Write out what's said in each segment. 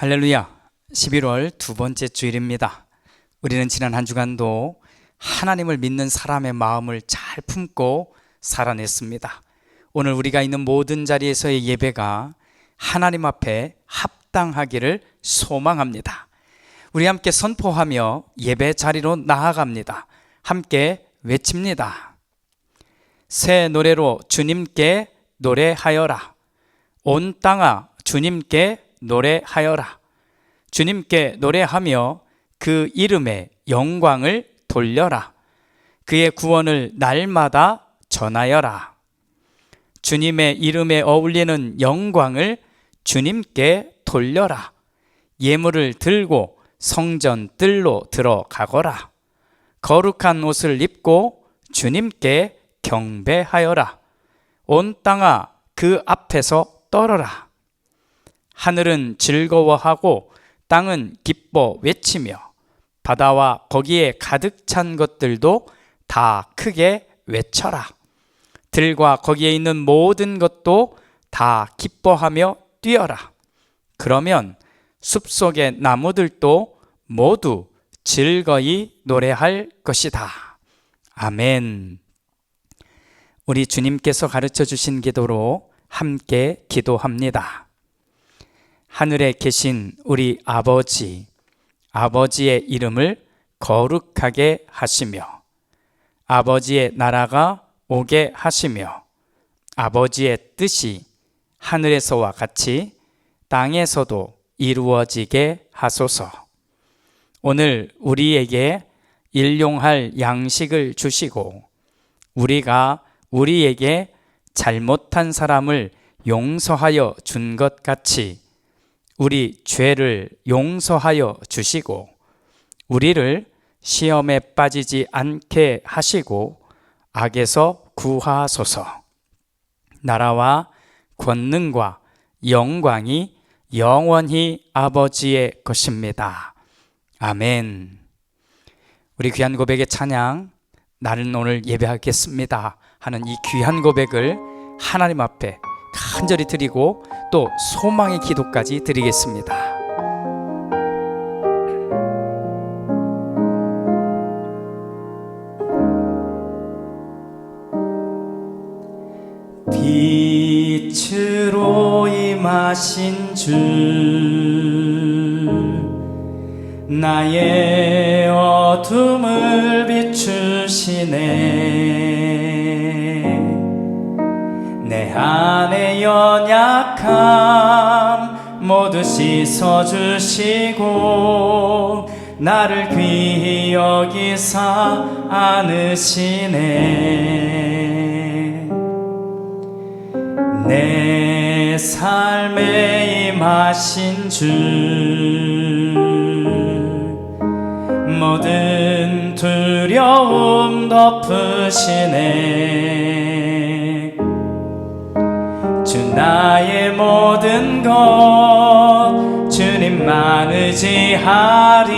할렐루야. 11월 두 번째 주일입니다. 우리는 지난 한 주간도 하나님을 믿는 사람의 마음을 잘 품고 살아냈습니다. 오늘 우리가 있는 모든 자리에서의 예배가 하나님 앞에 합당하기를 소망합니다. 우리 함께 선포하며 예배 자리로 나아갑니다. 함께 외칩니다. 새 노래로 주님께 노래하여라. 온 땅아 주님께 노래하여라. 주님께 노래하며 그 이름의 영광을 돌려라. 그의 구원을 날마다 전하여라. 주님의 이름에 어울리는 영광을 주님께 돌려라. 예물을 들고 성전 뜰로 들어가거라. 거룩한 옷을 입고 주님께 경배하여라. 온 땅아 그 앞에서 떨어라. 하늘은 즐거워하고 땅은 기뻐 외치며 바다와 거기에 가득 찬 것들도 다 크게 외쳐라. 들과 거기에 있는 모든 것도 다 기뻐하며 뛰어라. 그러면 숲속의 나무들도 모두 즐거이 노래할 것이다. 아멘. 우리 주님께서 가르쳐 주신 기도로 함께 기도합니다. 하늘에 계신 우리 아버지, 아버지의 이름을 거룩하게 하시며 아버지의 나라가 오게 하시며 아버지의 뜻이 하늘에서와 같이 땅에서도 이루어지게 하소서. 오늘 우리에게 일용할 양식을 주시고 우리가 우리에게 잘못한 사람을 용서하여 준 것 같이 우리 죄를 용서하여 주시고 우리를 시험에 빠지지 않게 하시고 악에서 구하소서. 나라와 권능과 영광이 영원히 아버지의 것입니다. 아멘. 우리 귀한 고백의 찬양, 나는 오늘 예배하겠습니다 하는 이 귀한 고백을 하나님 앞에 간절히 드리고 또 소망의 기도까지 드리겠습니다. 빛으로 임하신 주, 나의 어둠을 비추시네. 내 안의 연약함 모두 씻어주시고 나를 귀히 여기사 안으시네. 내 삶에 임하신 주, 모든 두려움 덮으시네. 주 나의 모든 것 주님만 의지하리.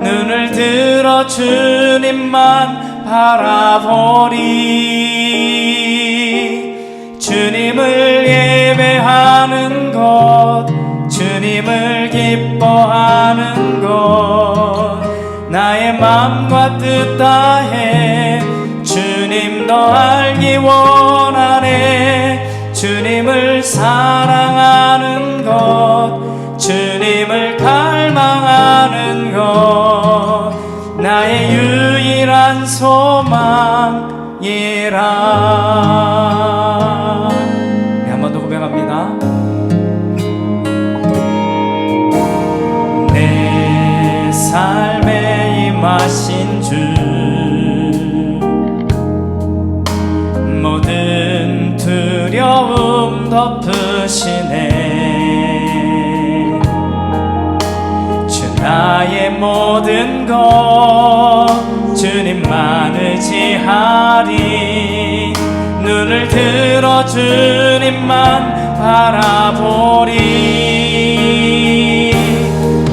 눈을 들어 주님만 바라보리. 주님을 예배하는 것, 주님을 기뻐하는 것, 나의 마음과 뜻 다해 주님 더 알기 원하네. 주님을 사랑하는 것, 주님을 갈망하는 것, 나의 유일한 소망이라. 네, 한 번 더 고백합니다. 내 삶에 임하신 주, 모든 두려움 덮으시네. 주 나의 모든 것 주님만 의지하리. 눈을 들어 주님만 바라보리.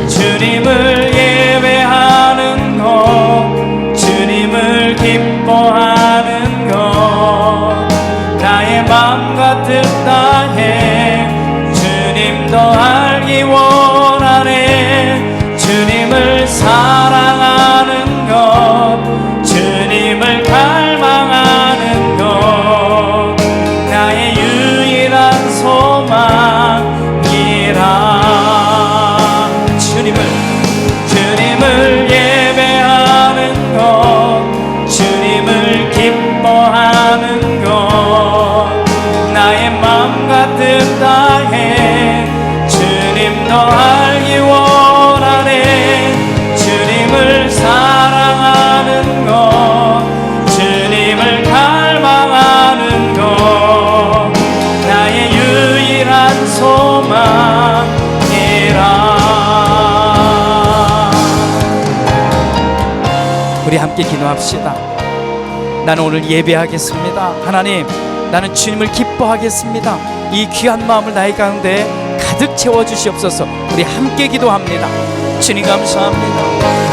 주님을 예배하는 것, 주님을 기뻐하는 것, 나의 마음과 뜻 다해 주님 더 알기 원하네. 우리 함께 기도합시다. 나는 오늘 예배하겠습니다. 하나님, 나는 주님을 기뻐하겠습니다. 이 귀한 마음을 나의 가운데 가득 채워주시옵소서. 우리 함께 기도합니다. 주님 감사합니다.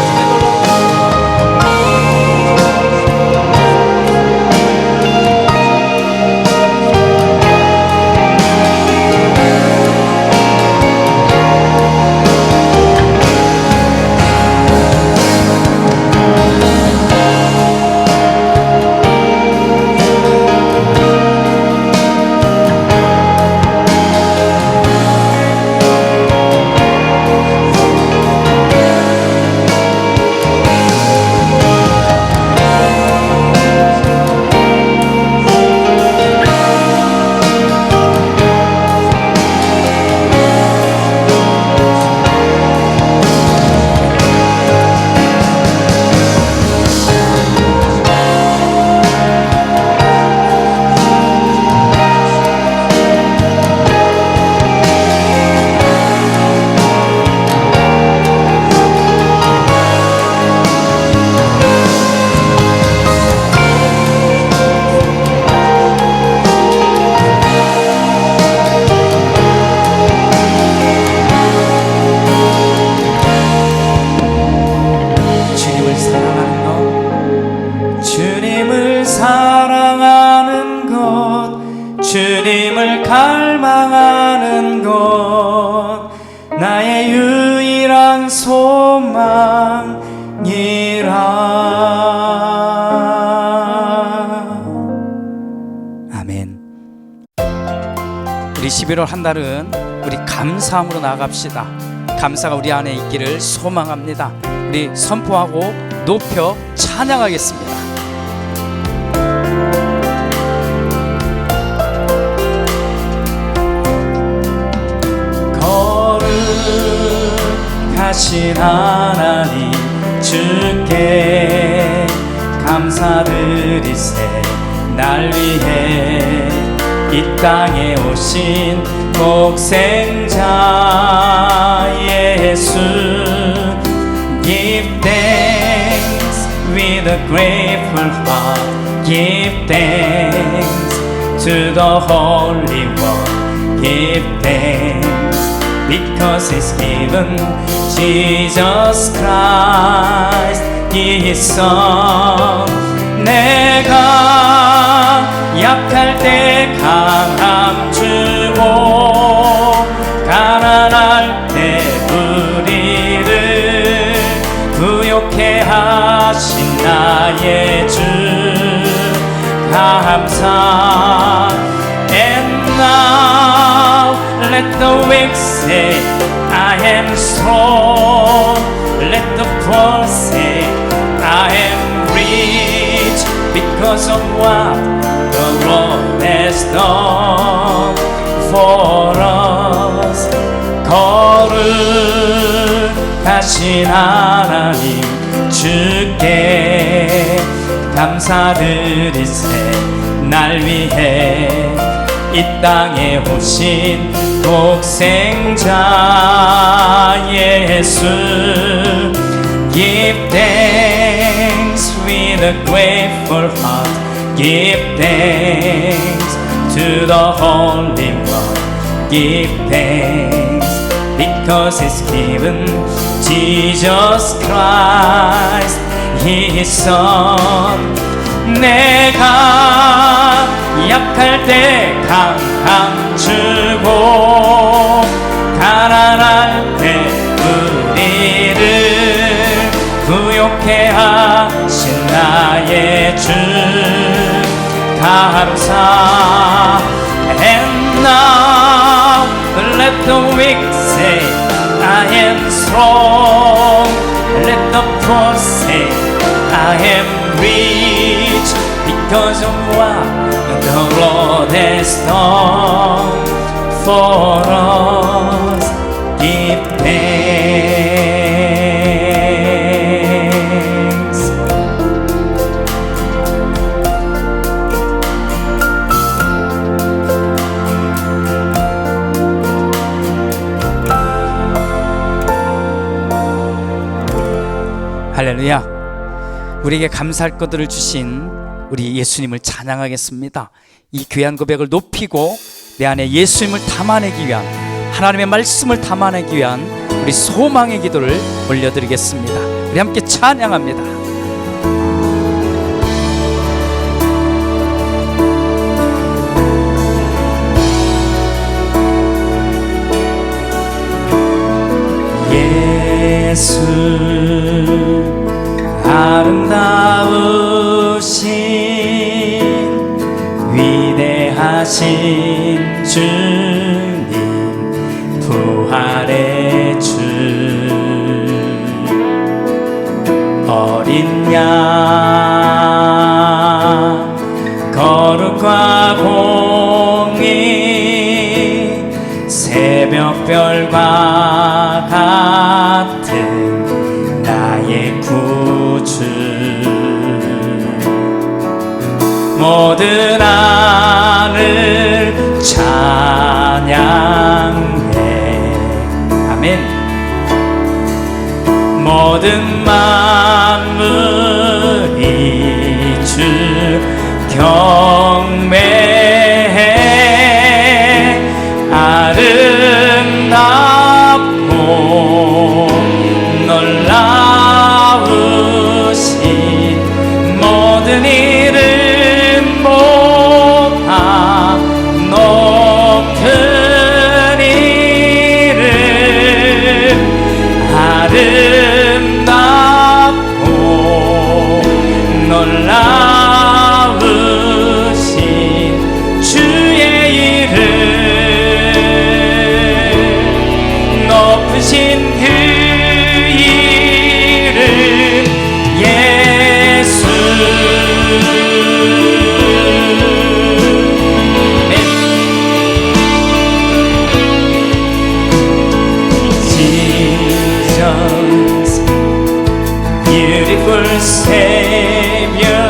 주님을 갈망하는 것 나의 유일한 소망이라. 아멘. 우리 11월 한 달은 우리 감사함으로 나아갑시다. 감사가 우리 안에 있기를 소망합니다. 우리 선포하고 높여 찬양하겠습니다. 거룩하신 하나님 주께 감사드리세. 날 위해 이 땅에 오신 독생자 예수. Give thanks with a grateful heart. Give thanks to the Holy One. Give thanks because He's given Jesus Christ His Son. 내가 약할 때 강함 주고 가난할 때 우리를 부욕해 하신 나의 주 감사. And now let the weak say I am strong. Let the poor say I am rich because of what the Lord has done for us. 거룩하신 하나님 주께 감사드리세. 날 위해 이 땅에 오신 독생자 예수. Give thanks with a grateful heart. Give thanks to the Holy One. Give thanks because He's given Jesus Christ His Son. 내가 약할 때 강함 주고 가난할 때 우리를 부욕해 하신 나의 주 감사. And now let the weak say I am strong. Let the poor say I am rich because of what the Lord has done for us. Give thanks. 할렐루야. 우리에게 감사할 것들을 주신 우리 예수님을 찬양하겠습니다. 이 귀한 고백을 높이고 내 안에 예수님을 담아내기 위한, 하나님의 말씀을 담아내기 위한 우리 소망의 기도를 올려드리겠습니다. 우리 함께 찬양합니다. 예수 아름다우신 위대하신 주님, 부활의 주, 어린 양 거룩과 공의, 새벽별과 같은 나의 구주, 모든 하늘 찬양해. 아멘. 모든 만물이 주 경배해. 아름답고 놀라우신 모든 이름보다 높은 이름, 아름답고 놀라우신 주의 이름, 높으신 그 이름 예수. Jesus, beautiful Savior,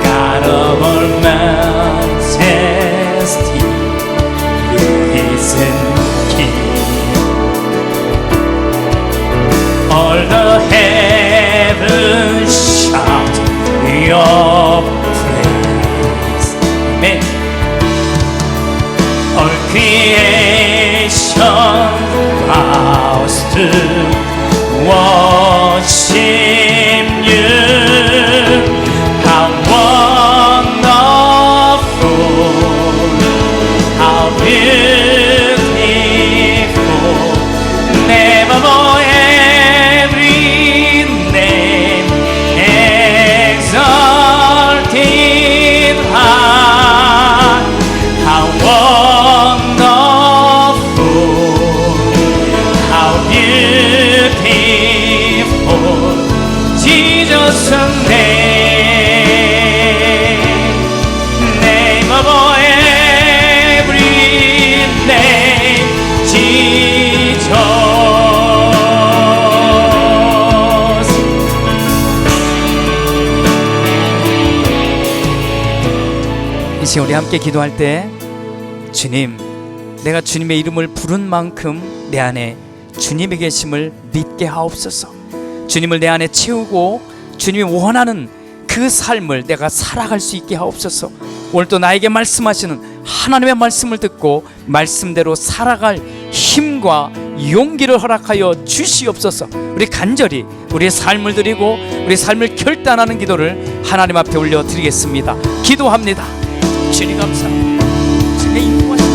God of all majesty, risen King. All the heavens shout your praise. Amen. All creation bows to worship you. How wonderful, how beautiful, never more every name exalted high. How wonderful, how beautiful, Jesus' name above every name, Jesus. 이 시간 우리 함께 기도할 때, 주님, 내가 주님의 이름을 부른 만큼 내 안에 주님의 계심을 믿게 하옵소서. 주님을 내 안에 채우고 주님이 원하는 그 삶을 내가 살아갈 수 있게 하옵소서. 오늘도 나에게 말씀하시는 하나님의 말씀을 듣고 말씀대로 살아갈 힘과 용기를 허락하여 주시옵소서. 우리 간절히 우리의 삶을 드리고 우리의 삶을 결단하는 기도를 하나님 앞에 올려드리겠습니다. 기도합니다. 주님 감사합니다. 주님의 인도하십니다.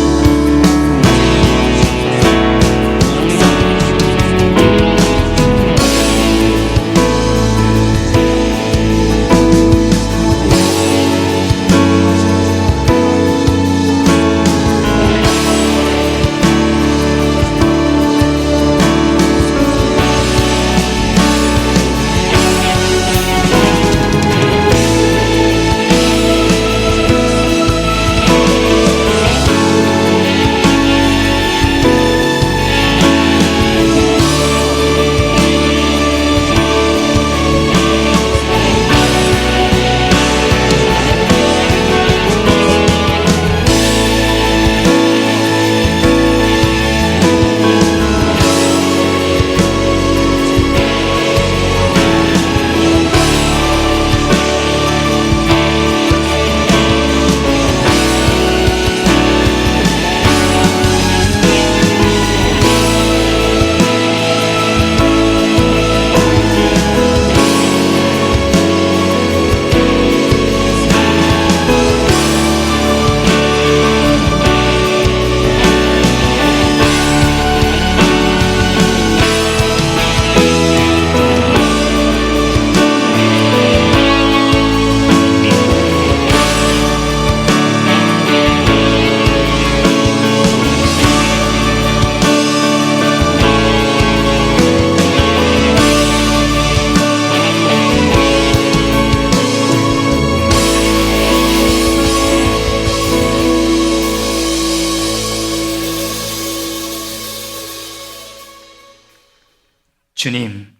주님,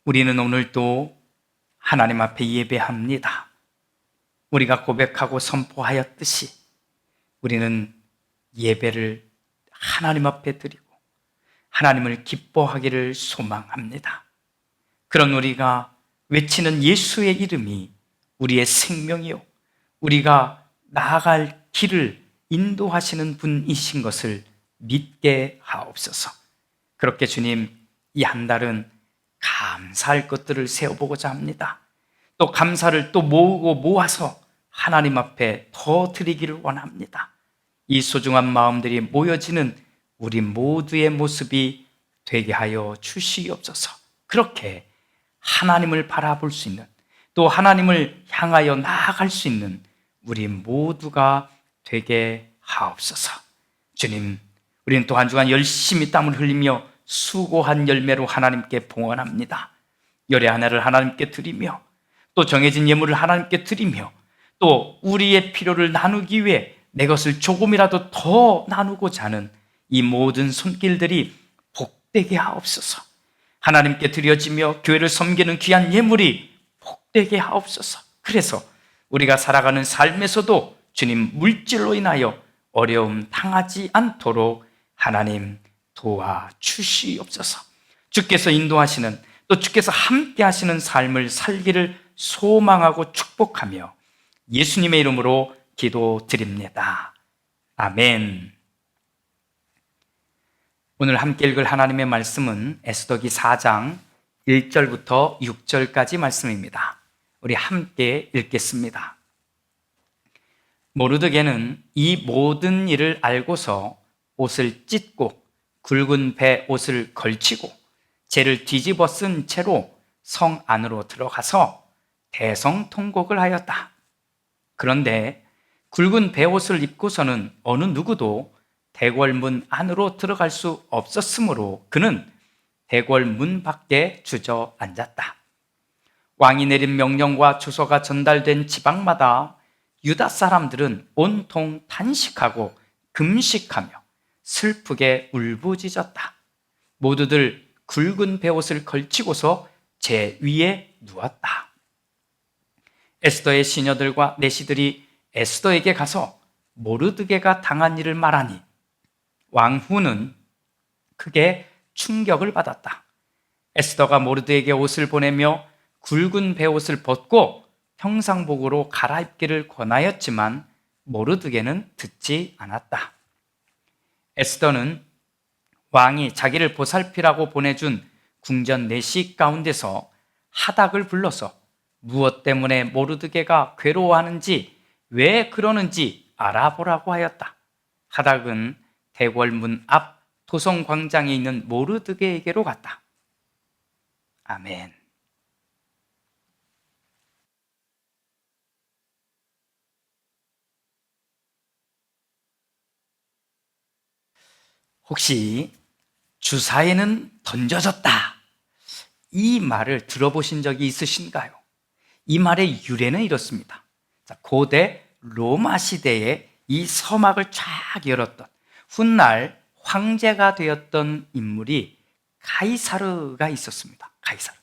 우리는 오늘도 하나님 앞에 예배합니다. 우리가 고백하고 선포하였듯이 우리는 예배를 하나님 앞에 드리고 하나님을 기뻐하기를 소망합니다. 그런 우리가 외치는 예수의 이름이 우리의 생명이요, 우리가 나아갈 길을 인도하시는 분이신 것을 믿게 하옵소서. 그렇게 주님, 이 한 달은 감사할 것들을 세워보고자 합니다. 또 감사를 또 모으고 모아서 하나님 앞에 더 드리기를 원합니다. 이 소중한 마음들이 모여지는 우리 모두의 모습이 되게 하여 주시옵소서. 그렇게 하나님을 바라볼 수 있는, 또 하나님을 향하여 나아갈 수 있는 우리 모두가 되게 하옵소서. 주님, 우리는 또 한 주간 열심히 땀을 흘리며 수고한 열매로 하나님께 봉헌합니다. 열의 하나를 하나님께 드리며 또 정해진 예물을 하나님께 드리며 또 우리의 필요를 나누기 위해 내 것을 조금이라도 더 나누고자 하는 이 모든 손길들이 복되게 하옵소서. 하나님께 드려지며 교회를 섬기는 귀한 예물이 복되게 하옵소서. 그래서 우리가 살아가는 삶에서도 주님, 물질로 인하여 어려움 당하지 않도록 하나님 도와주시옵소서. 주께서 인도하시는, 또 주께서 함께 하시는 삶을 살기를 소망하고 축복하며 예수님의 이름으로 기도드립니다. 아멘. 오늘 함께 읽을 하나님의 말씀은 에스더기 4장 1절부터 6절까지 말씀입니다. 우리 함께 읽겠습니다. 모르드게는 이 모든 일을 알고서 옷을 찢고 굵은 배 옷을 걸치고 재를 뒤집어 쓴 채로 성 안으로 들어가서 대성통곡을 하였다. 그런데 굵은 배 옷을 입고서는 어느 누구도 대궐문 안으로 들어갈 수 없었으므로 그는 대궐문 밖에 주저앉았다. 왕이 내린 명령과 주소가 전달된 지방마다 유다 사람들은 온통 탄식하고 금식하며 슬프게 울부짖었다. 모두들 굵은 베옷을 걸치고서 제 위에 누웠다. 에스더의 시녀들과 내시들이 에스더에게 가서 모르드게가 당한 일을 말하니 왕후는 크게 충격을 받았다. 에스더가 모르드게에게 옷을 보내며 굵은 베옷을 벗고 평상복으로 갈아입기를 권하였지만 모르드게는 듣지 않았다. 에스더는 왕이 자기를 보살피라고 보내준 궁전 내시 가운데서 하닥을 불러서 무엇 때문에 모르드게가 괴로워하는지, 왜 그러는지 알아보라고 하였다. 하닥은 대궐문 앞 도성광장에 있는 모르드게에게로 갔다. 아멘. 혹시 주사에는 던져졌다, 이 말을 들어보신 적이 있으신가요? 이 말의 유래는 이렇습니다. 고대 로마 시대에 이 서막을 쫙 열었던, 훗날 황제가 되었던 인물이 카이사르가 있었습니다. 카이사르.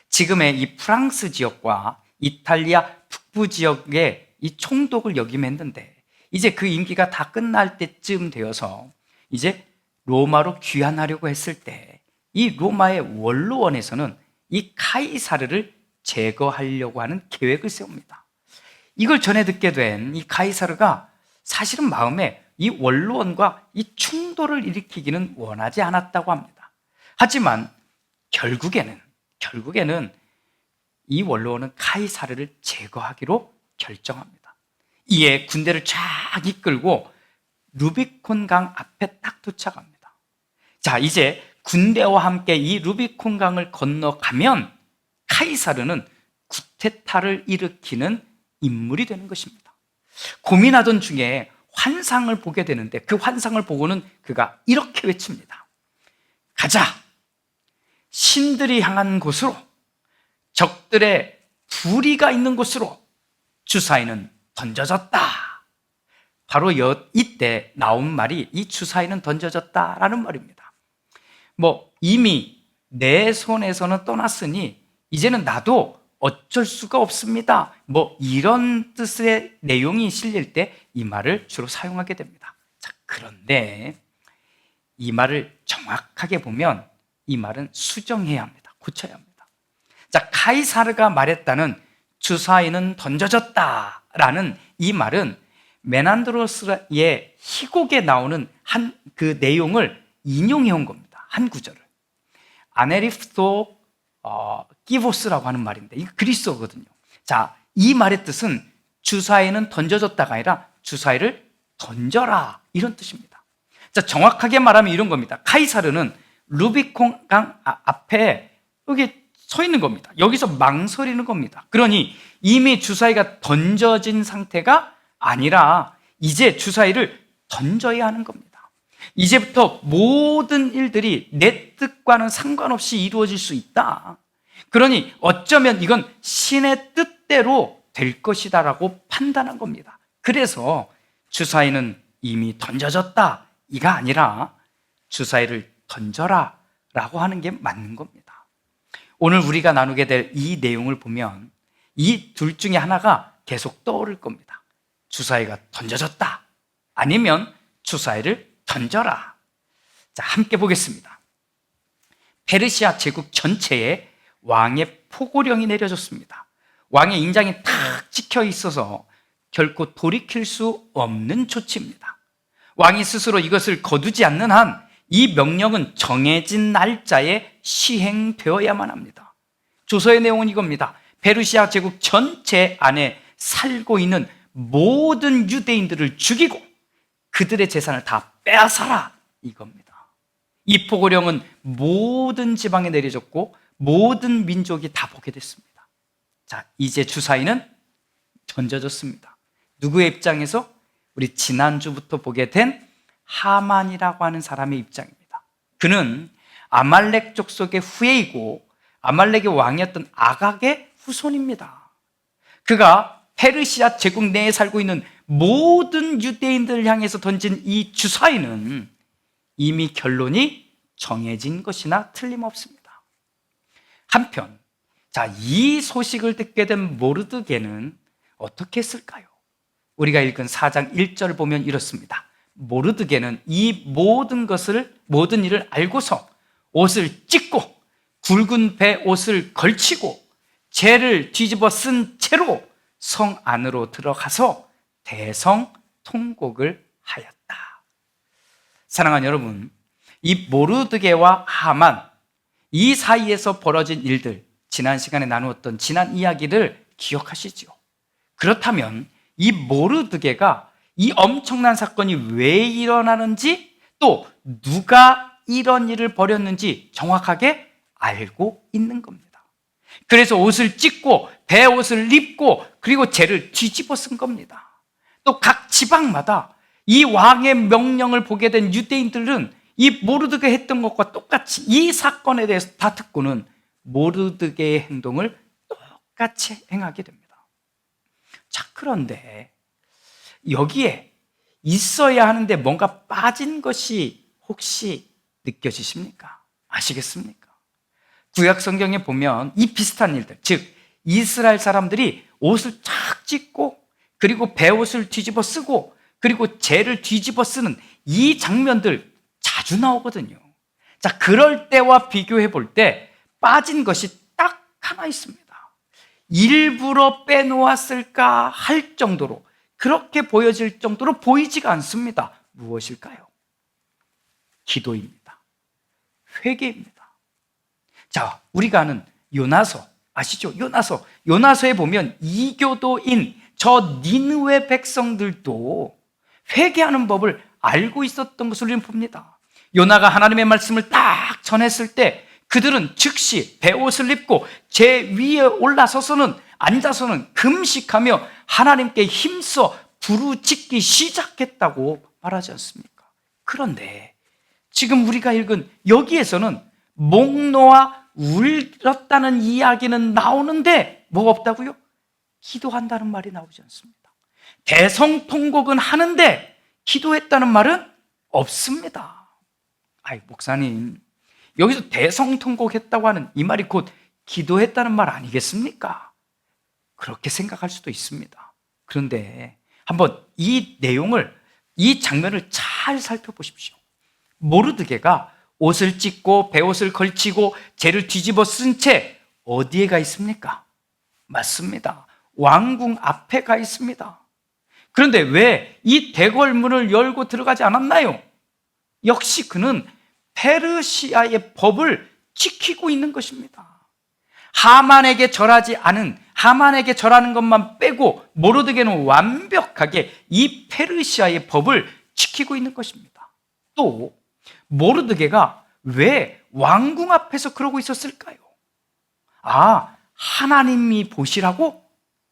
지금의 이 프랑스 지역과 이탈리아 북부 지역의 이 총독을 역임했는데, 이제 그 임기가 다 끝날 때쯤 되어서 이제 로마로 귀환하려고 했을 때 이 로마의 원로원에서는 이 카이사르를 제거하려고 하는 계획을 세웁니다. 이걸 전해 듣게 된 이 카이사르가 사실은 마음에 이 원로원과 이 충돌을 일으키기는 원하지 않았다고 합니다. 하지만 결국에는 이 원로원은 카이사르를 제거하기로 결정합니다. 이에 군대를 쫙 이끌고 루비콘 강 앞에 딱 도착합니다. 자, 이제 군대와 함께 이 루비콘 강을 건너가면 카이사르는 쿠데타를 일으키는 인물이 되는 것입니다. 고민하던 중에 환상을 보게 되는데, 그 환상을 보고는 그가 이렇게 외칩니다. 가자! 신들이 향한 곳으로, 적들의 부리가 있는 곳으로 주사위는 던져졌다. 바로 이때 나온 말이 이 주사위는 던져졌다라는 말입니다. 이미 내 손에서는 떠났으니 이제는 나도 어쩔 수가 없습니다. 이런 뜻의 내용이 실릴 때 이 말을 주로 사용하게 됩니다. 자, 그런데 이 말을 정확하게 보면 이 말은 수정해야 합니다. 고쳐야 합니다. 자, 카이사르가 말했다는 주사위는 던져졌다라는 이 말은 메난드로스의 희곡에 나오는 한 그 내용을 인용해 온 겁니다. 한 구절을. 아네리프토 끼보스라고 하는 말인데 이거 그리스어거든요. 자, 이 말의 뜻은 주사위는 던져졌다가 아니라 주사위를 던져라 이런 뜻입니다. 자, 정확하게 말하면 이런 겁니다. 카이사르는 루비콘 강 앞에 여기 서 있는 겁니다. 여기서 망설이는 겁니다. 그러니 이미 주사위가 던져진 상태가 아니라 이제 주사위를 던져야 하는 겁니다. 이제부터 모든 일들이 내 뜻과는 상관없이 이루어질 수 있다. 그러니 어쩌면 이건 신의 뜻대로 될 것이다라고 판단한 겁니다. 그래서 주사위는 이미 던져졌다 이가 아니라 주사위를 던져라 라고 하는 게 맞는 겁니다. 오늘 우리가 나누게 될 이 내용을 보면 이 둘 중에 하나가 계속 떠오를 겁니다. 주사위가 던져졌다 아니면 주사위를 던져라. 자, 함께 보겠습니다. 페르시아 제국 전체에 왕의 포고령이 내려졌습니다. 왕의 인장이 탁 찍혀 있어서 결코 돌이킬 수 없는 조치입니다. 왕이 스스로 이것을 거두지 않는 한 이 명령은 정해진 날짜에 시행되어야만 합니다. 조서의 내용은 이겁니다. 페르시아 제국 전체 안에 살고 있는 모든 유대인들을 죽이고 그들의 재산을 다 빼앗아라 이겁니다. 이 포고령은 모든 지방에 내려졌고 모든 민족이 다 보게 됐습니다. 자, 이제 주사위는 던져졌습니다. 누구의 입장에서? 우리 지난주부터 보게 된 하만이라고 하는 사람의 입장입니다. 그는 아말렉 족속의 후예이고 아말렉의 왕이었던 아각의 후손입니다. 그가 페르시아 제국 내에 살고 있는 모든 유대인들을 향해서 던진 이 주사위는 이미 결론이 정해진 것이나 틀림없습니다. 한편, 자, 이 소식을 듣게 된 모르드게는 어떻게 했을까요? 우리가 읽은 4장 1절을 보면 이렇습니다. 모르드게는 이 모든 일을 알고서 옷을 찢고 굵은 배 옷을 걸치고 재를 뒤집어 쓴 채로 성 안으로 들어가서 대성 통곡을 하였다. 사랑하는 여러분, 이 모르드게와 하만 이 사이에서 벌어진 일들, 지난 시간에 나누었던 지난 이야기를 기억하시죠? 그렇다면 이 모르드게가 이 엄청난 사건이 왜 일어나는지 또 누가 이런 일을 벌였는지 정확하게 알고 있는 겁니다. 그래서 옷을 찢고 배옷을 입고 그리고 재를 뒤집어 쓴 겁니다. 또 각 지방마다 이 왕의 명령을 보게 된 유대인들은 이 모르드게 했던 것과 똑같이 이 사건에 대해서 다 듣고는 모르드게의 행동을 똑같이 행하게 됩니다. 자, 그런데 여기에 있어야 하는데 뭔가 빠진 것이 혹시 느껴지십니까? 아시겠습니까? 구약 성경에 보면 이 비슷한 일들, 즉 이스라엘 사람들이 옷을 쫙 찢고 그리고 배옷을 뒤집어 쓰고 그리고 재를 뒤집어 쓰는 이 장면들 자주 나오거든요. 자, 그럴 때와 비교해 볼 때 빠진 것이 딱 하나 있습니다. 일부러 빼놓았을까 할 정도로, 그렇게 보여질 정도로 보이지가 않습니다. 무엇일까요? 기도입니다. 회개입니다. 자, 우리가 아는 요나서 아시죠? 요나서에 보면 이교도인 저 니느웨 백성들도 회개하는 법을 알고 있었던 것을 우리는 봅니다. 요나가 하나님의 말씀을 딱 전했을 때 그들은 즉시 베옷을 입고 제 위에 올라서서는 앉아서는 금식하며 하나님께 힘써 부르짖기 시작했다고 말하지 않습니까? 그런데 지금 우리가 읽은 여기에서는 목 놓아 울었다는 이야기는 나오는데 뭐가 없다고요? 기도한다는 말이 나오지 않습니다. 대성통곡은 하는데 기도했다는 말은 없습니다. 아이, 목사님, 여기서 대성통곡했다고 하는 이 말이 곧 기도했다는 말 아니겠습니까? 그렇게 생각할 수도 있습니다. 그런데 한번 이 내용을, 이 장면을 잘 살펴보십시오. 모르드게가 옷을 찢고 베옷을 걸치고 재를 뒤집어 쓴 채 어디에 가 있습니까? 맞습니다. 왕궁 앞에 가 있습니다. 그런데 왜 이 대궐문을 열고 들어가지 않았나요? 역시 그는 페르시아의 법을 지키고 있는 것입니다. 하만에게 절하는 것만 빼고 모르드게는 완벽하게 이 페르시아의 법을 지키고 있는 것입니다. 또 모르드게가 왜 왕궁 앞에서 그러고 있었을까요? 하나님이 보시라고?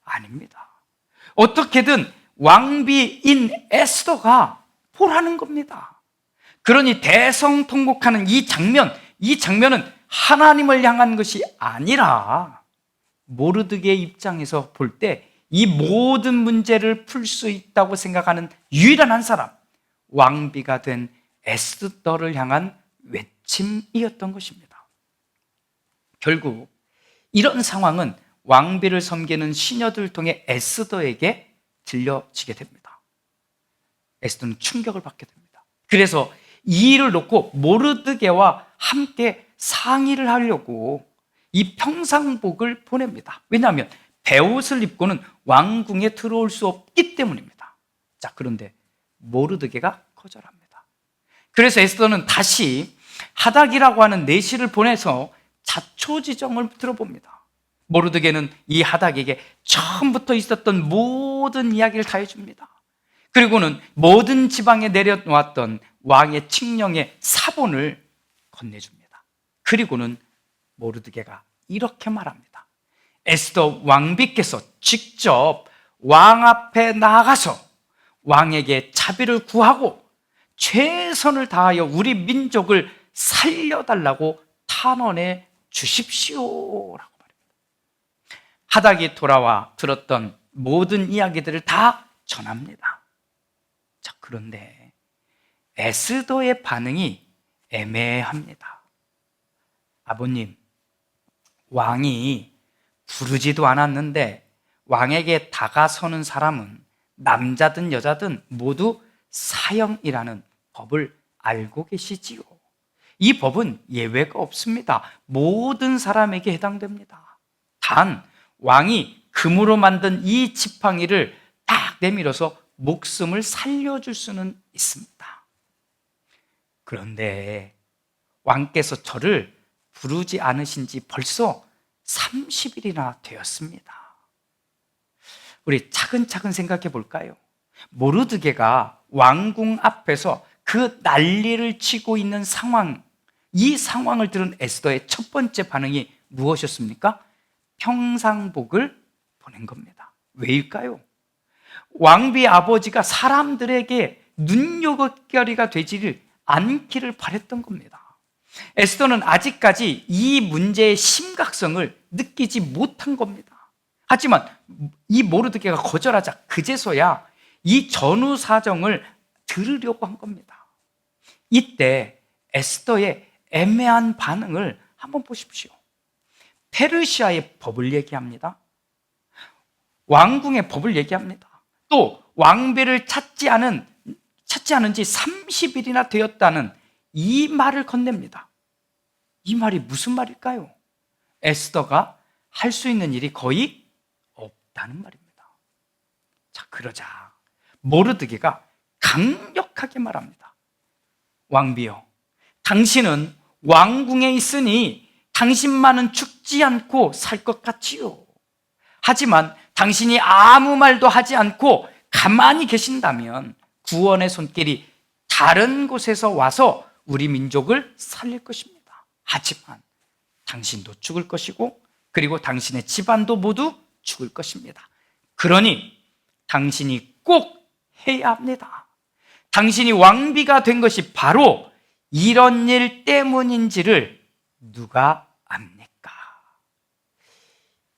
아닙니다. 어떻게든 왕비인 에스더가 보라는 겁니다. 그러니 대성통곡하는 이 장면은 하나님을 향한 것이 아니라 모르드게의 입장에서 볼 때 이 모든 문제를 풀 수 있다고 생각하는 유일한 한 사람, 왕비가 된 에스더를 향한 외침이었던 것입니다. 결국 이런 상황은 왕비를 섬기는 시녀들을 통해 에스더에게 들려지게 됩니다. 에스더는 충격을 받게 됩니다. 그래서 이 일을 놓고 모르드게와 함께 상의를 하려고 이 평상복을 보냅니다. 왜냐하면 베옷을 입고는 왕궁에 들어올 수 없기 때문입니다. 자, 그런데 모르드게가 거절합니다. 그래서 에스더는 다시 하닥이라고 하는 내시를 보내서 자초지정을 들어봅니다. 모르드게는 이 하닥에게 처음부터 있었던 모든 이야기를 다 해줍니다. 그리고는 모든 지방에 내려놓았던 왕의 칙령의 사본을 건네줍니다. 그리고는 모르드게가 이렇게 말합니다. 에스더 왕비께서 직접 왕 앞에 나아가서 왕에게 자비를 구하고 최선을 다하여 우리 민족을 살려달라고 탄원해 주십시오라고 말합니다. 하닥이 돌아와 들었던 모든 이야기들을 다 전합니다. 자, 그런데 에스더의 반응이 애매합니다. 아버님, 왕이 부르지도 않았는데 왕에게 다가서는 사람은 남자든 여자든 모두 사형이라는 법을 알고 계시지요. 이 법은 예외가 없습니다. 모든 사람에게 해당됩니다. 단 왕이 금으로 만든 이 지팡이를 딱 내밀어서 목숨을 살려줄 수는 있습니다. 그런데 왕께서 저를 부르지 않으신 지 벌써 30일이나 되었습니다. 우리 차근차근 생각해 볼까요? 모르드게가 왕궁 앞에서 그 난리를 치고 있는 상황, 이 상황을 들은 에스더의 첫 번째 반응이 무엇이었습니까? 평상복을 보낸 겁니다. 왜일까요? 왕비의 아버지가 사람들에게 눈요깃거리가 되지를 않기를 바랬던 겁니다. 에스더는 아직까지 이 문제의 심각성을 느끼지 못한 겁니다. 하지만 이 모르드게가 거절하자 그제서야 이 전후 사정을 들으려고 한 겁니다. 이때 에스더의 애매한 반응을 한번 보십시오. 페르시아의 법을 얘기합니다. 왕궁의 법을 얘기합니다. 또 왕비를 찾지 않은 지 30일이나 되었다는 이 말을 건넵니다. 이 말이 무슨 말일까요? 에스더가 할 수 있는 일이 거의 없다는 말입니다. 자, 그러자 모르드게가 강력하게 말합니다. 왕비여, 당신은 왕궁에 있으니 당신만은 죽지 않고 살 것 같지요. 하지만 당신이 아무 말도 하지 않고 가만히 계신다면 구원의 손길이 다른 곳에서 와서 우리 민족을 살릴 것입니다. 하지만 당신도 죽을 것이고 그리고 당신의 집안도 모두 죽을 것입니다. 그러니 당신이 꼭 해야 합니다. 당신이 왕비가 된 것이 바로 이런 일 때문인지를 누가 압니까?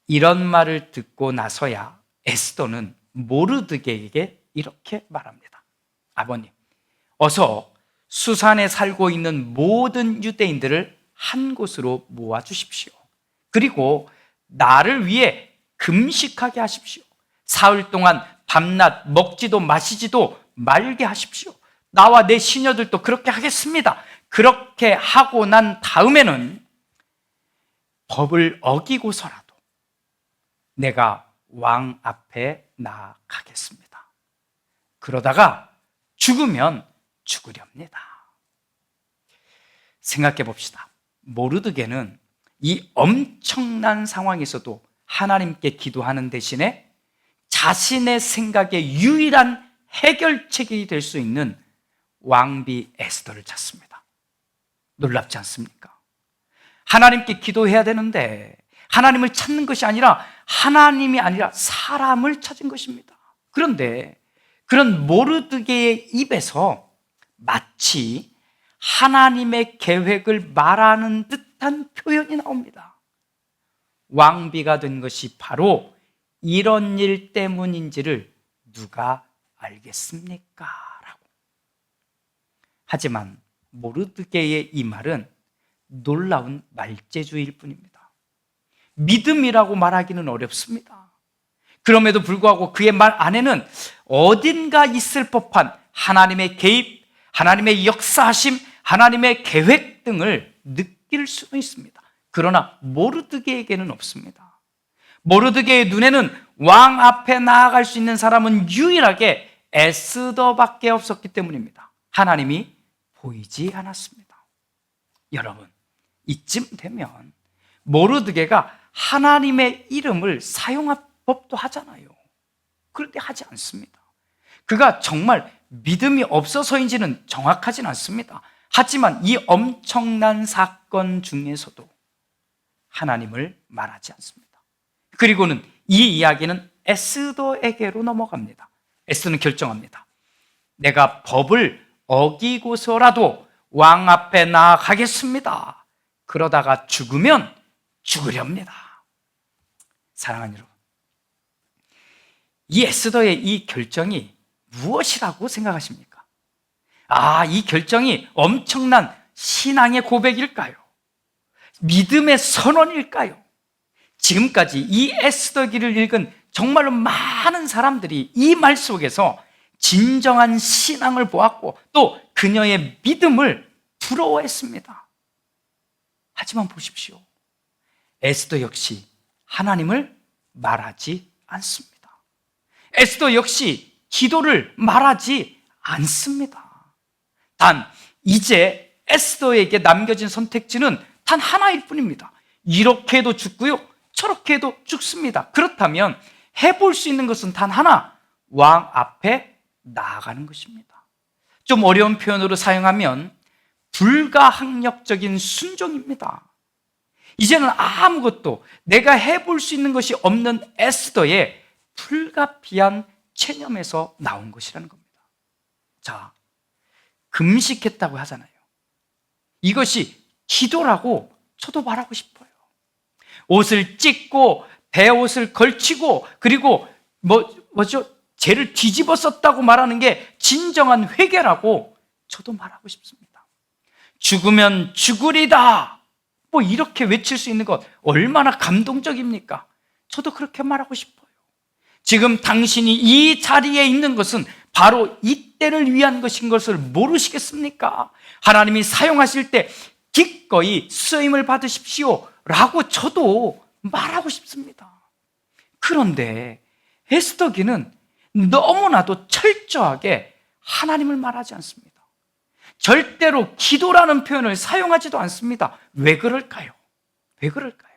이런 말을 듣고 나서야 에스더는 모르드게에게 이렇게 말합니다. 아버님, 어서 수산에 살고 있는 모든 유대인들을 한 곳으로 모아주십시오. 그리고 나를 위해 금식하게 하십시오. 사흘 동안 밤낮 먹지도 마시지도 말게 하십시오. 나와 내 시녀들도 그렇게 하겠습니다. 그렇게 하고 난 다음에는 법을 어기고서라도 내가 왕 앞에 나아가겠습니다. 그러다가 죽으면 죽으렵니다. 생각해 봅시다. 모르드게는 이 엄청난 상황에서도 하나님께 기도하는 대신에 자신의 생각의 유일한 해결책이 될 수 있는 왕비 에스더를 찾습니다. 놀랍지 않습니까? 하나님께 기도해야 되는데 하나님을 찾는 것이 아니라 하나님이 아니라 사람을 찾은 것입니다. 그런데 그런 모르드게의 입에서 마치 하나님의 계획을 말하는 듯한 표현이 나옵니다. 왕비가 된 것이 바로 이런 일 때문인지를 누가 알겠습니까? 라고. 하지만 모르드게의 이 말은 놀라운 말재주일 뿐입니다. 믿음이라고 말하기는 어렵습니다. 그럼에도 불구하고 그의 말 안에는 어딘가 있을 법한 하나님의 개입, 하나님의 역사하심, 하나님의 계획 등을 느낄 수는 있습니다. 그러나 모르드게에게는 없습니다. 모르드게의 눈에는 왕 앞에 나아갈 수 있는 사람은 유일하게 에스더밖에 없었기 때문입니다. 하나님이 보이지 않았습니다. 여러분, 이쯤 되면 모르드게가 하나님의 이름을 사용할 법도 하잖아요. 그런데 하지 않습니다. 그가 정말 믿음이 없어서인지는 정확하진 않습니다. 하지만 이 엄청난 사건 중에서도 하나님을 말하지 않습니다. 그리고는 이 이야기는 에스더에게로 넘어갑니다. 에스더는 결정합니다. 내가 법을 어기고서라도 왕 앞에 나아가겠습니다. 그러다가 죽으면 죽으렵니다. 사랑하는 여러분, 이 에스더의 이 결정이 무엇이라고 생각하십니까? 이 결정이 엄청난 신앙의 고백일까요? 믿음의 선언일까요? 지금까지 이 에스더기를 읽은 정말로 많은 사람들이 이 말 속에서 진정한 신앙을 보았고 또 그녀의 믿음을 부러워했습니다. 하지만 보십시오. 에스더 역시 하나님을 말하지 않습니다. 에스더 역시 기도를 말하지 않습니다. 단 이제 에스더에게 남겨진 선택지는 단 하나일 뿐입니다. 이렇게 해도 죽고요, 저렇게 해도 죽습니다. 그렇다면 해볼 수 있는 것은 단 하나, 왕 앞에 나아가는 것입니다. 좀 어려운 표현으로 사용하면 불가항력적인 순종입니다. 이제는 아무것도 내가 해볼 수 있는 것이 없는 에스더의 불가피한 체념에서 나온 것이라는 겁니다. 자, 금식했다고 하잖아요. 이것이 기도라고 저도 말하고 싶어요. 옷을 찢고 베옷을 걸치고 그리고 죄를 뒤집어 썼다고 말하는 게 진정한 회개라고 저도 말하고 싶습니다. 죽으면 죽으리다, 이렇게 외칠 수 있는 것 얼마나 감동적입니까? 저도 그렇게 말하고 싶어요. 지금 당신이 이 자리에 있는 것은 바로 이때를 위한 것인 것을 모르시겠습니까? 하나님이 사용하실 때 기꺼이 쓰임을 받으십시오 라고 저도 말하고 싶습니다. 그런데 에스더기는 너무나도 철저하게 하나님을 말하지 않습니다. 절대로 기도라는 표현을 사용하지도 않습니다. 왜 그럴까요? 왜 그럴까요?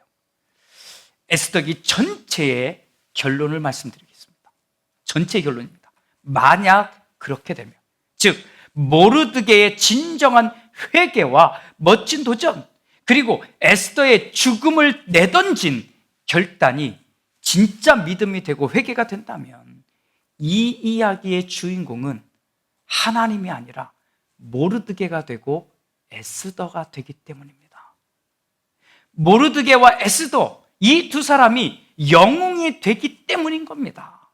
에스더기 전체의 결론을 말씀드리겠습니다. 전체 결론입니다. 만약 그렇게 되면, 즉 모르드게의 진정한 회개와 멋진 도전, 그리고 에스더의 죽음을 내던진 결단이 진짜 믿음이 되고 회개가 된다면 이 이야기의 주인공은 하나님이 아니라 모르드게가 되고 에스더가 되기 때문입니다. 모르드게와 에스더, 이 두 사람이 영웅이 되기 때문인 겁니다.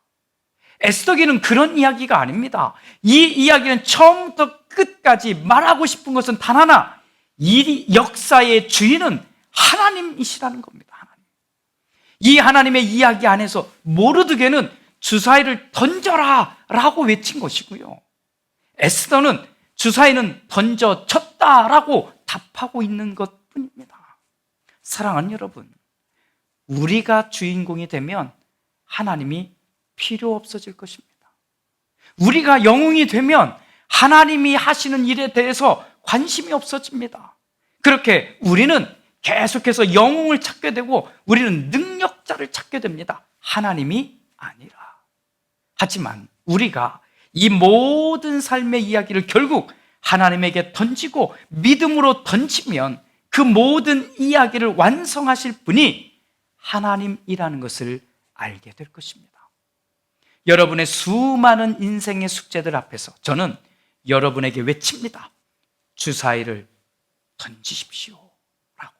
에스더기는 그런 이야기가 아닙니다. 이 이야기는 처음부터 끝까지 말하고 싶은 것은 단 하나, 이 역사의 주인은 하나님이시라는 겁니다. 하나님. 이 하나님의 이야기 안에서 모르드게는 주사위를 던져라 라고 외친 것이고요, 에스더는 주사위는 던져졌다라고 답하고 있는 것뿐입니다. 사랑하는 여러분, 우리가 주인공이 되면 하나님이 필요 없어질 것입니다. 우리가 영웅이 되면 하나님이 하시는 일에 대해서 관심이 없어집니다. 그렇게 우리는 계속해서 영웅을 찾게 되고 우리는 능력자를 찾게 됩니다. 하나님이 아니라. 하지만 우리가 이 모든 삶의 이야기를 결국 하나님에게 던지고 믿음으로 던지면 그 모든 이야기를 완성하실 분이 하나님이라는 것을 알게 될 것입니다. 여러분의 수많은 인생의 숙제들 앞에서 저는 여러분에게 외칩니다. 주사위를 던지십시오 라고.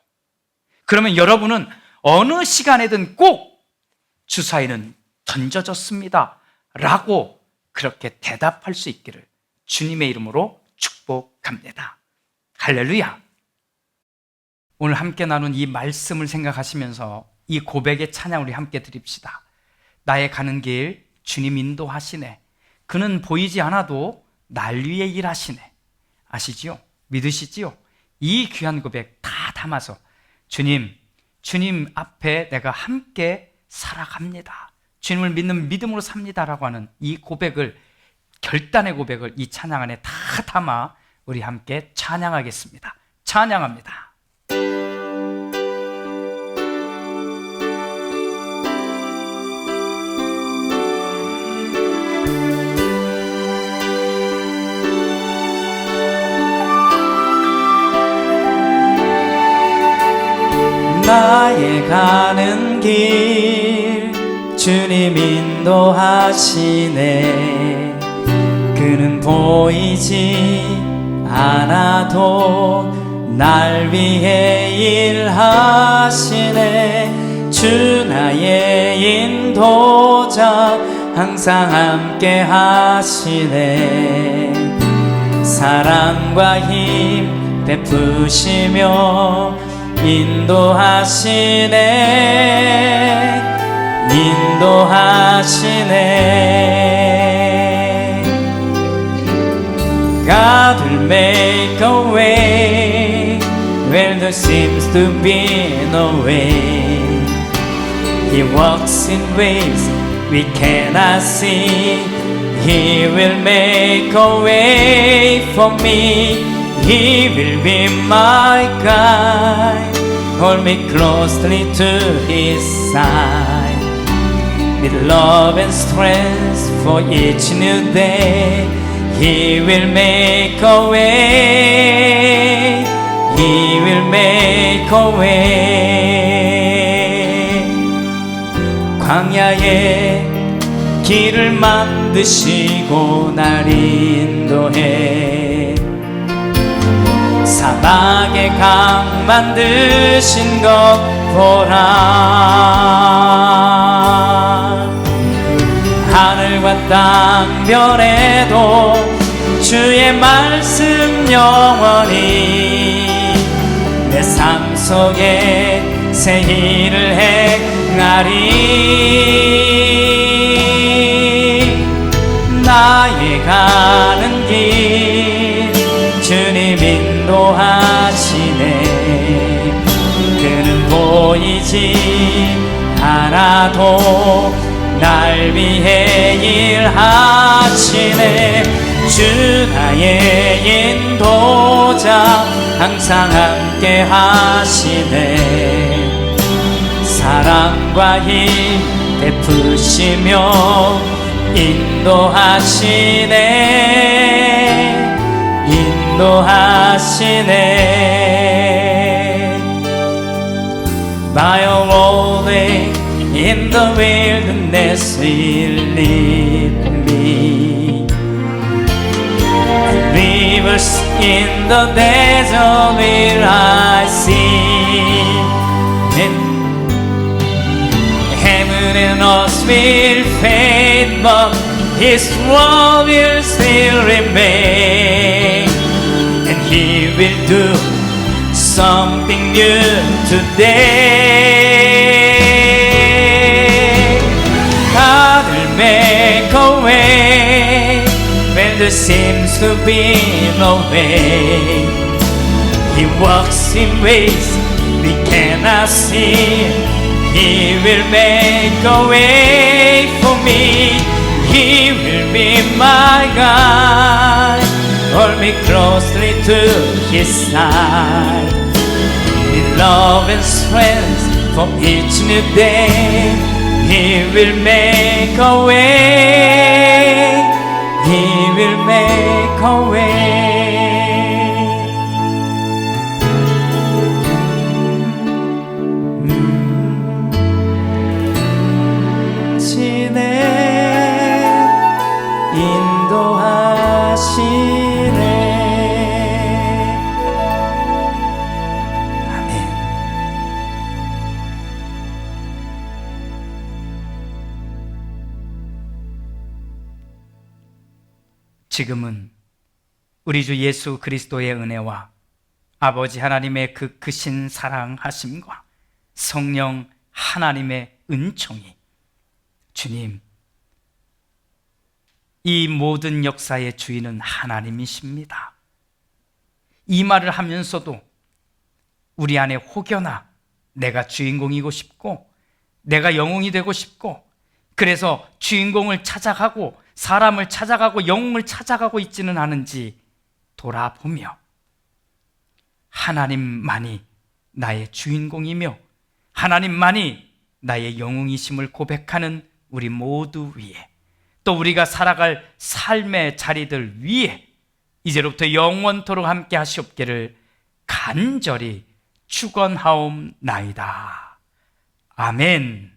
그러면 여러분은 어느 시간에든 꼭 주사위는 던져졌습니다 라고 그렇게 대답할 수 있기를 주님의 이름으로 축복합니다. 할렐루야. 오늘 함께 나눈 이 말씀을 생각하시면서 이 고백의 찬양 우리 함께 드립시다. 나의 가는 길 주님 인도하시네. 그는 보이지 않아도 날 위해 일하시네. 아시지요? 믿으시지요? 이 귀한 고백 다 담아서 주님 앞에 내가 함께 살아갑니다. 주님을 믿는 믿음으로 삽니다라고 하는 이 고백을, 결단의 고백을 이 찬양 안에 다 담아 우리 함께 찬양하겠습니다. 찬양합니다. 나의 가는 길 주님 인도하시네. 그는 보이지 않아도 날 위해 일하시네. 주 나의 인도자 항상 함께 하시네. 사랑과 힘 베푸시며 인도하시네. God will make a way where there seems to be no way. He walks in ways we cannot see. He will make a way for me. He will be my guide. Hold me closely to His side. With love and strength for each new day, He will make a way. He will make a way. 광야에 길을 만드시고 날 인도해. 사막에 강 만드신 것 보라. 하늘과 땅 별에도 주의 말씀 영원히 내 삶 속에 새 일을 행하리. 나의 가는 길 주님 인도하시네. 그는 보이지 않아도 날 위해 일하시네. 주 나의 인도자 항상 함께 하시네. 사랑과 힘 베푸시며 인도하시네. 인도하시네. By all day in the wilderness will lead me. Rivers in the desert will I see. Heaven and earth will fade, but His word will still remain. And He will do something new today. God will make a way when there seems to be no way. He walks in ways we cannot see. He will make a way for me. He will be my guide. Hold me closely to His side. In love and strength for each new day, He will make a way. He will make a way. 인도하시네. 아멘. 지금은 우리 주 예수 그리스도의 은혜와 아버지 하나님의 그 크신 사랑하심과 성령 하나님의 은총이, 주님, 이 모든 역사의 주인은 하나님이십니다. 이 말을 하면서도 우리 안에 혹여나 내가 주인공이고 싶고 내가 영웅이 되고 싶고 그래서 주인공을 찾아가고 사람을 찾아가고 영웅을 찾아가고 있지는 않은지 돌아보며 하나님만이 나의 주인공이며 하나님만이 나의 영웅이심을 고백하는 우리 모두 위에, 또 우리가 살아갈 삶의 자리들 위에 이제로부터 영원토록 함께 하시옵기를 간절히 축원하옵나이다. 아멘.